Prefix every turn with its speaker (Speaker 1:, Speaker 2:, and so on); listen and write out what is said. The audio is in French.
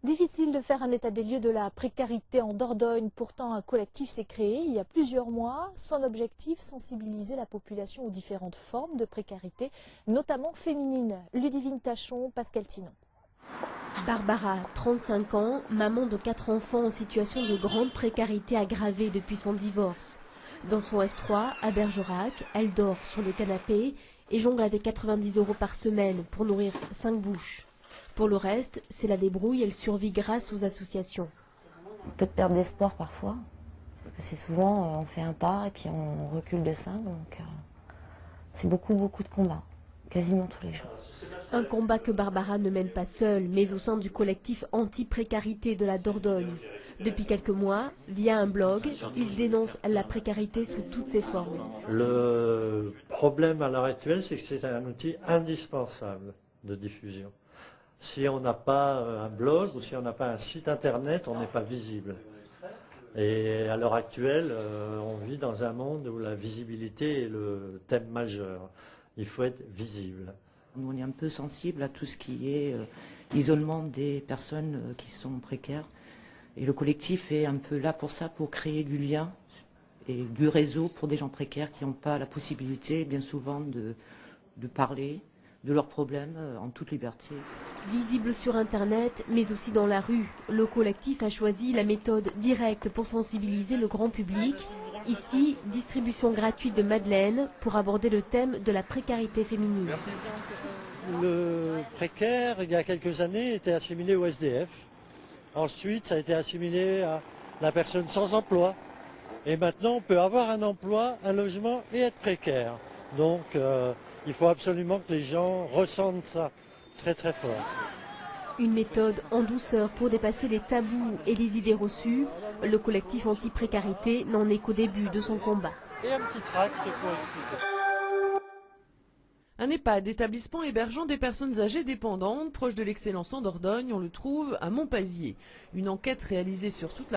Speaker 1: Difficile de faire un état des lieux de la précarité en Dordogne. Pourtant, un collectif s'est créé il y a plusieurs mois. Son objectif, sensibiliser la population aux différentes formes de précarité, notamment féminines. Ludivine Tachon, Pascal Tinon.
Speaker 2: Barbara, 35 ans, maman de 4 enfants en situation de grande précarité aggravée depuis son divorce. Dans son F3, à Bergerac, elle dort sur le canapé et jongle avec 90 € par semaine pour nourrir 5 bouches. Pour le reste, c'est la débrouille, elle survit grâce aux associations.
Speaker 3: On peut perdre d'espoir parfois, parce que c'est souvent on fait un pas et puis on recule de 5, donc c'est beaucoup de combats, quasiment tous les jours.
Speaker 2: Un combat que Barbara ne mène pas seule, mais au sein du collectif anti-précarité de la Dordogne. Depuis quelques mois, via un blog, il dénonce la précarité sous toutes ses formes.
Speaker 4: Le problème à l'heure actuelle, c'est que c'est un outil indispensable de diffusion. Si on n'a pas un blog ou si on n'a pas un site internet, on n'est pas visible. Et à l'heure actuelle, on vit dans un monde où la visibilité est le thème majeur. Il faut être visible.
Speaker 5: Nous, on est un peu sensible à tout ce qui est isolement des personnes qui sont précaires. Et le collectif est un peu là pour ça, pour créer du lien et du réseau pour des gens précaires qui n'ont pas la possibilité, bien souvent, de parler de leurs problèmes en toute liberté.
Speaker 2: Visible sur Internet, mais aussi dans la rue, le collectif a choisi la méthode directe pour sensibiliser le grand public. Ici, distribution gratuite de madeleines pour aborder le thème de la précarité féminine.
Speaker 4: Le précaire, il y a quelques années, était assimilé au SDF. Ensuite, ça a été assimilé à la personne sans emploi. Et maintenant, on peut avoir un emploi, un logement et être précaire. Donc, il faut absolument que les gens ressentent ça très très fort.
Speaker 2: Une méthode en douceur pour dépasser les tabous et les idées reçues. Le collectif anti-précarité n'en est qu'au début de son combat.
Speaker 4: Et un petit tract pour expliquer.
Speaker 6: Un EHPAD, établissement hébergeant des personnes âgées dépendantes, proche de l'excellence en Dordogne, on le trouve à Montpazier. Une enquête réalisée sur toute la